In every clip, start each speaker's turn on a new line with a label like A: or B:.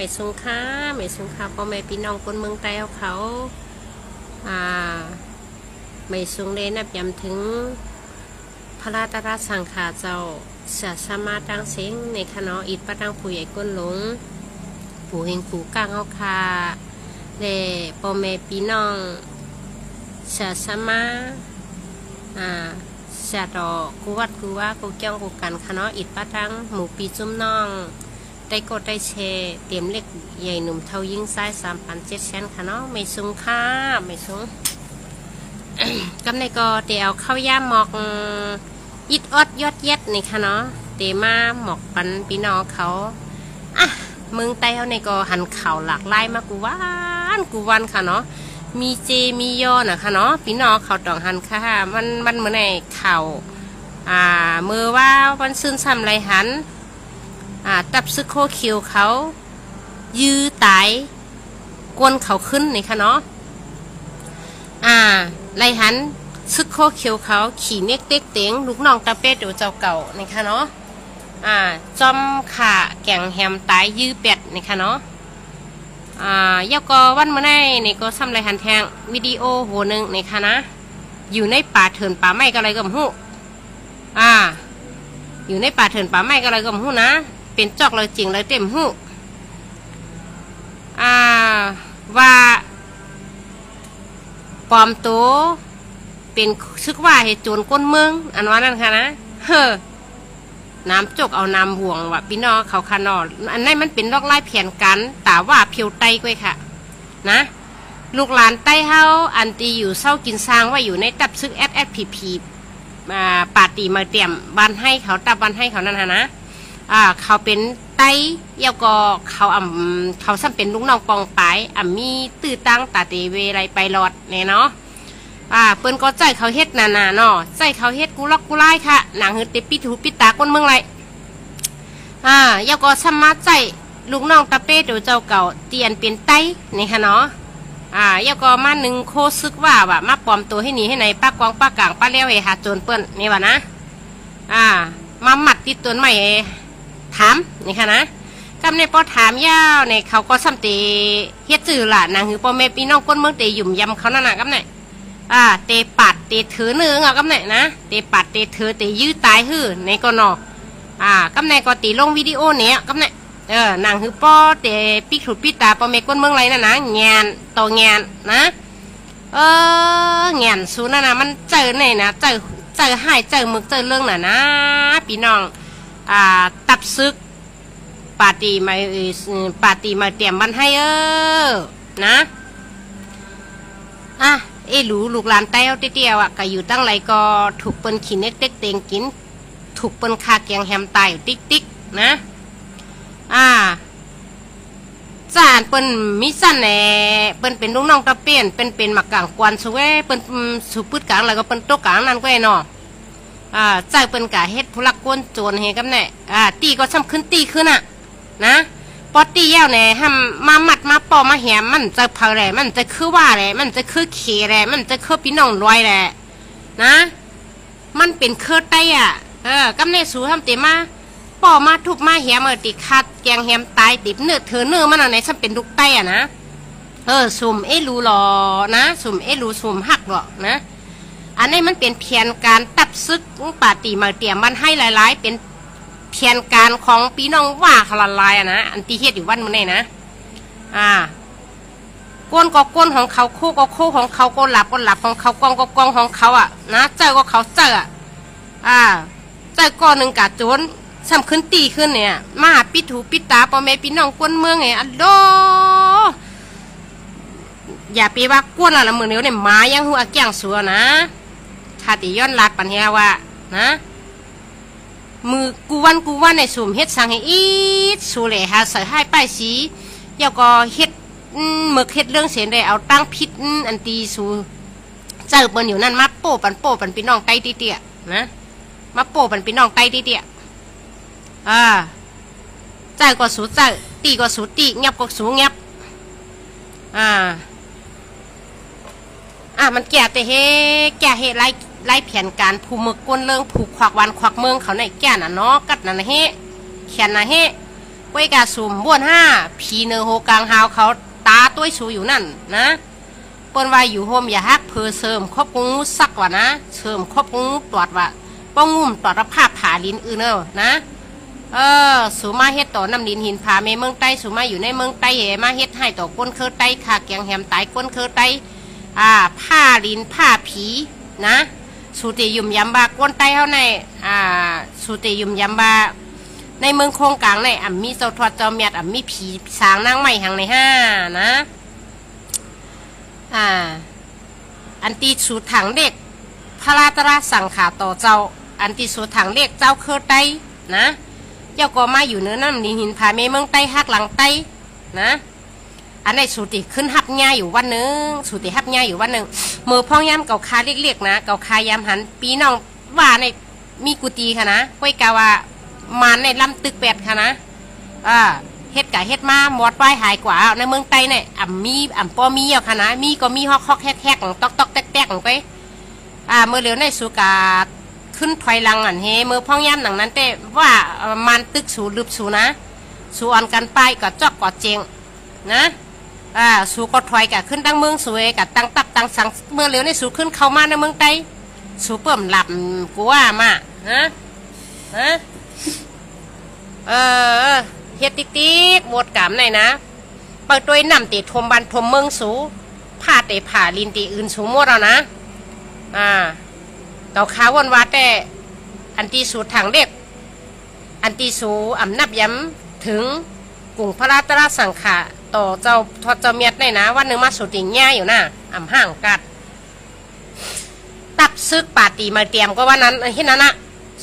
A: ไม่สูงค่าพ่อแม่พี่น้องคนเมืองใต้เขาไม่สูงเลยนับย้ำถึงพระราชราสังขาเจ้าเสียสมาดังเสียงในคณะอิดประดังผู้ใหญ่ก้นหลงผู้เฮงผู้ก้างเอาคาและพ่อแม่พี่น้องเสียสมาเสียดอกกูวัดกูว่ากูเจ้ากูกันคณะอิดประดังหมู่ปีจุ่มน้องได้กดได้แชร์เตรียมเล็กใหญ่หนุ่มเท่ายิ่งซ้าย3,700ค่ะเนาะไม่สูงค่าไม่สูง กำในก็เดี๋ยวเข้าย่ามหมอกอิดอดยอดเย็ดนี่ค่ะเนาะเตมาหมอกปันพี่น้องเขาเมืองใต้เขาในก็หันเข่าหลากหลายมากูวันค่ะเนาะมีเจมีย่อนะค่ะเนาะพี่น้องเขาต้องหันค่ะมันเหมือนในเข่าเมื่อว่าวันซื่นซ้ำไรหันตับซึกโคคิวเขายื้อตายกวนเขาขึ้นนี่ค่ะเนาะไรหันซึกโคคิวเขาขี่เน็กเต็กเต็งลูกน้องตะเป็ดเดี๋ยวเจ้าเก่านี่ค่ะเนาะจอมขาแก่งแฮมตายยื้อเป็ดนี่ค่ะเนาะยาก็วันเมื่อไงนี่ก็ซ้ำไรหันแทงวิดีโอโหนึงนี่ค่ะนะอยู่ในป่าเถินป่าไม้ก็อะไรก็หูอยู่ในป่าเถินป่าไม้ก็อะไรก็หูนะเป็นจอกเลยจริงเลยเต็มหูว่าปลอมตัวเป็นซึกว่าเหตุโจรก้นเมืองอันว่านั่นค่ะนะน้ำจกเอาน้ำห่วงว่ะพี่น้องเขาคานออันนั้นมันเป็นลอกไล่เพียนกันแต่ว่าเพียวไตก้วยค่ะนะลูกหลานไต้เฮาอันตีอยู่เศร้ากินซางว่าอยู่ในตับซึกผีป่าตีมาเตรียมบ้านให้เขาตับบ้านให้เขานั่นฮะนะเขาเป็นไต้เยาก็เขาซ้ำเป็นลูกน้องปองปายมีตื้อตั้งตาเตเวไรไปหลอดเนี่ยเนาะเปิ้นก็ใจเขาเฮ็ดนาเนาะใจเขาเฮ็ดกูล็อกกูไล่ค่ะหนังหืดเตปิถูปิตาก้นเมืองไรเยาก็สมาใจลูกน้องตาเป้เดี๋ยวเจ้าเก่าเตียนเป็นไต้นี่ค่ะเนาะเยาก็มาหนึ่งโคซึกว่ามาปลอมตัวให้หนีให้ไหนป้ากวางป้ากลางป้าเลี้ยวหาโจรเปิ้นนี่วะนะมาหมัดติดตัวใหม่ถามนี่ค่ะนะกำในปอถามยาวในเขาก็ซ้ำเตเฮ็ดจื่อล่ะนางหือพ่อแม่พี่น้องก้นเมืองเตหยุ่มยำเขานั่นน่ะกำในเตปัดเตถือเนื้อกำในนะเตปัดเตถือเตยื้อตายหื้อในก็นอกำในก็ตีลงวิดีโอเนี้ยกำในนางหือป้อเตปิกถุดปิตาพ่อแม่ก้นเมืองไรนั่นนะแงนต่อแงนนะแงนสูนั่นนะมันเจอไหนนะเจอให้เจอมึกเจอเรื่องน่ะนะพี่น้องตับซึกปาตีมาเตรียมมันให้นะลูกหลานไต้เอาเตี้ยวก็อยู่ตั้งไรก็ถูกเปิ้นขี้เน็กเต็กเต็งกินถูกเปิ้นคาแกงแฮมตายติ๊กนะจานเปิ้นมิสั่นแหน่เปิ้นเป็นลูกน้องตะเปี้ยนเป็นหมักกลางกวนสวยเปิ้นสุปืดกลางแล้วก็เปิ้นโตกลางนั่นก็ไอ้เนาะใจเปิ้นกะเฮ็ดผู้ลักก้นโจรเฮกับแน่ตีก็ซ้ำขึ้นตีขึ้นนะปอตีแย่วแน่ห้ามมามัดมาปอมาแหมมันจะเพลแหละมันจะคือว่าแหละมันจะคือเขแหละมันจะคือพี่น้องรวยแหละนะมันเป็นเครือไต้กับแน่สูทำเต็มมาปอมาทุบมาแหมติคัดแกงแหมตายติดเนื้อเธอเนื้อมันอะไรซ้ำเป็นลูกไต้นะสุ่มรู้หรอนะสุ่มรู้สุ่มหักหรอนะอันนี้มันเป็นเพียงการตับซึกปาตีมาเตรียมมันให้หลายๆเป็นเพียงการของพี่น้องว่าขลาลายนะอันที่เฮ็ดอยู่วันมื้อนี้นะก้นก็ก้นของเขาโคก็โคของเขาก็หลับของเขากองก็กองของเขานะเจ้าก็เขาเจ้าเจ้าก้อนหนึ่งกะโจรซ้ำขึ้นตีขึ้นเนี่ยมาปิดหูปิดตาพ่อแม่พี่น้องก้นเมืองไงอันโดอย่าไปว่าก้นละมือเนี้ยเนี่ยมายังหัวแก้งสัวนะถ้าติย้อนลัดปัญญาว่านะมือกูวันในสุ่มเฮ็ดสั่งให้อีดสูเหล่หาใส่ให้ป้ายสีเยาก็เฮ็ดมึกเฮ็ดเรื่องเสียนได้เอาตั้งพิษอันตีสูเจอเปิ้นอยู่นั่นมาโป้ปันพี่น้องไตเตี้ยนะมาโป้ปันพี่น้องไตเตี้ยเจอก็สูเจอตีก็สูตีเงียบก็สูเงียบมันแก่แต่เฮไล่แผนการผูมึกก้นเรื่องผูกขวักวันขวักเมืองเขาในแก่น่ะเนาะกัดน่ะเฮแขนน่ะเฮ ก้วยกาสุ่มบ้วนห้าผีเนอโฮกลางหาวเขาตาต้วยสูอยู่นั่นนะเปิ้นว่าอยู่โฮมอย่าฮักเพอเสริมครอบงูสักว่านะเสริมครอบงูตรวจว่าป้องงุ่มตรวจภาพผาลินอื่นนะสูมาเฮ็ดต่อน้ำดินหินผาเมเมืองใต้สูมาอยู่ในเมืองใต้เหมาเฮ็ดให้ต่อก้นเคอใต้ขาเกียงแหมตายก้นเคอใต้ผ้าลินผ้าผีนะสูติยุ่มยำบาก้นใต้เท่าในสูติยุ่มยำบาในเมืองโคงกลางในมีเจ้าทอดเจ้าเมียดมีผีสางนางใหม่หังในห้านะอันตีสูตรถังเด็กพระราตราสั่งขาต่อเจ้าอันตีสูตรถังเด็กเจ้าเคอใต้นะเจ้าก็มาอยู่เนื้อน้ำดินหินผาเมเมืองใต้ฮักหลังใต้นะอันในสูติขึ้นหับง่ายอยู่วันหนึ่งสูติหับง่ายอยู่วันหนึ่งมือพ่องยำเก่าคาเรียกๆนะเก่าคายำหันปีน้องว่าในมีกุฏิค่ะนะก้อยกาว่ามาในลำตึกแปดค่ะนะเฮ็ดกะเฮ็ดมาหมดไปหายกว่าในเมืองใต้เนี่ยมีปอมีอ่ะค่ะนะมีก็มีฮอกแฮกตอกแตกไปเมื่อเร็วในสุกาขึ้นถอยหลังเฮเมื่อพ่องย่ำหนังนั้นแต่ว่ามันตึกสูลึบสูนะสูอ่อนกันไปก็จอกก็เจงนะสูก็ถอยกะขึ้นตั้งเมืองสวยกะตั้งตับตั้งสังเมื่อเร็วในสูขึ้นเข้ามาในเมืองใต้สูเปิ่มหลับกูว่ามานะเฮ็ดติ๊กหมดกามไหนนะเปิดด้วยน้ำตีทมบันทมเมืองสูผ้าเตะผ่าลินตีอื่นสูหมดแล้วนะเก่าขาวันวาแต่อันตีสูถังเด็กอันตีสูนับย้ำถึงกลุ่มพระราตราสังขะต่อเจ้าทอดเจ้าเมียดได้นะวันหนึ่งมาสุดติ่งแง่อยู่นะห่างกัดตับซึกปาตีมาเตรียมก็ว่านั้นเห็นนั้นนะ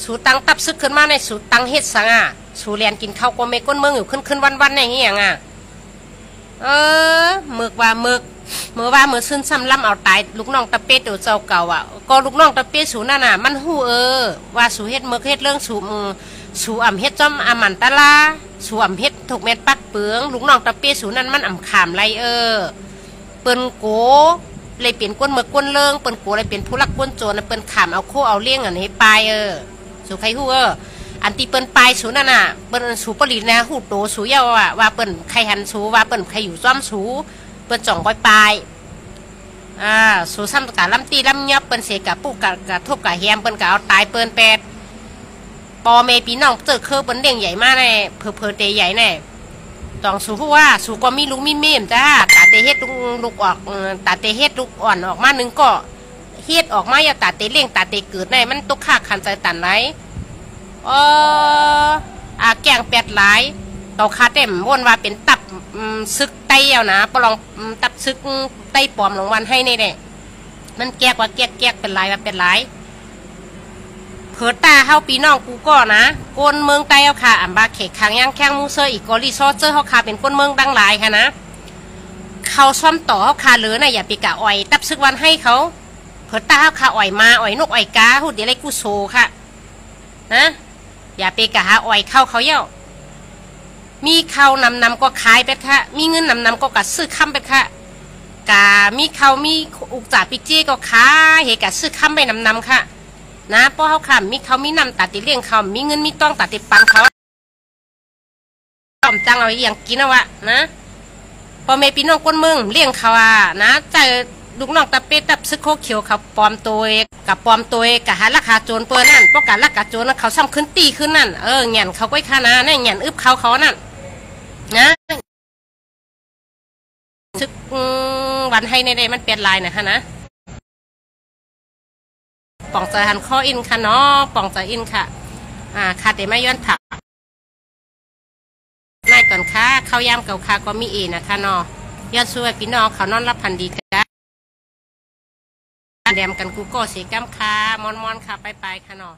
A: สูตังตับซึกขึ้นมาในสูตังเฮ็ดสังสูเรียนกินข้าวก็ไม่ก้นเมืองอยู่ขึ้นวันในอย่างเงี้ยหมึกว่าหมึกเมื่อว่าเมื่อซึ่งซ้ำล้ำเอาตายลูกน้องตะเป๊ะตัวเจ้าเก่าก็ลูกน้องตะเป๊ะสูนั่นน่ะมันหู้ว่าสูเฮ็ดเมื่อเฮ็ดเรื่องสูเฮ็ดจอมมันตะลาสูเฮ็ดถูกเม็ดปักเปลืองลูกน้องตะเป๊ะสูนั่นมันขามไรเปิ้นโกเลยเปลี่ยนก้นเมื่อก้นเลิงเปิ้นโกเลยเปลี่ยนผู้รักก้นโจรเปิ้นขามเอาโคเอาเลี้ยงให้ปลายสูใครหู้อันที่เปิ้นปลายสูนั่นน่ะเปิ้นสูปรินะหูโตสูเยาว่าเปิ้นใครหันสูว่าเปิ้นใครอยู่ซ้อมสูเปิ้นจ่องปลายสูซ้ำกะลำตีลำยับเปิ้นเสกะปุ๊กกะทบกะแฮมเปิ้นกะเอาตายเปิ้นแปดปอเมปีน้องเจอเคอเปิ้นเลี้ยงใหญ่มากแน่เพอเตใหญ่แน่ต้องสูผู้ว่าสูก็มีลูกมีเมมจ้าตาเตเฮ็ดลูกออกตาเตเฮ็ดลูกอ่อนออกมานึงก็เฮ็ดออกมาอย่าตาเตเลี้ยงตาเตเกิดได้มันตกค่าคันใจตันไรแกงแปดหลายเก่าคาเต็มวนว่าเป็นตับซึกไตเอานะปลองตับซึกไตปลอมลงวันให้ในเนี่ยมันแกกว่าแกกเป็นลายว่าเป็นลายเผิดตาเฮาปีน้องกูก็นะก้นเมืองไตเอาค่ะบาเขกขังย่างแข้งมูเซอร์อีกกอรีซอเจอร์เฮาค่ะเป็นก้นเมืองดังหลายค่ะนะเขาซ่อมต่อเฮาค่ะเหลือนะอย่าไปกะอ่อยตับซึกวันให้เขาเผิดตาเฮาค่ะอ่อยมาอ่อยนกอ่อยกาหูเดี๋ยวไรกูโซค่ะนะอย่าไปกะหาอ่อยเข้าเขาเย่ามีเขานำก็ขายไปค่ะมีเงินนำก็กะซื้อค้ำไปค่ะกะมีเขามีอุกจ่าปิกจี้ก็ขายเหกะซื้อค้ำไปนำค่ะนะเพราะเขาค่ะมีเขามีนำตัดติเลี้ยงเขามีเงินมีต้องตัดติปังเขาต้อมจังเอาอย่างกินเอาวะนะพอเมปีน้องก้นมึงเลี้ยงเขานะใจลูกน้องตะเป๊ะตับซึกโคเขียวเขาปลอมตัวกับปลอมตัวกับหาราคาโจรเปิ้นนั่นเพราะการราคาโจรนั้นเขาซ้ำขึ้นตีขึ้นนั่นเงียนเขาก็ค่านะนั่นเงียนอึบเขานั่นนะซึกวันให้ในใดมันเปลี่ยนลายนะฮะนะป่องใจหันข้ออินค่ะเนาะป่องใจอินค่ะค่ะแต่ไม่ย้อนผักนายก่อนค่ะข้าวยำเก่าค่ะก็มีนะคะเนาะย้อนช่วยพี่น้องเขานอนรับพันดีค่ะแดมกันกูก็เสียกัมค่ะมอนค่ะไปค่ะเนาะ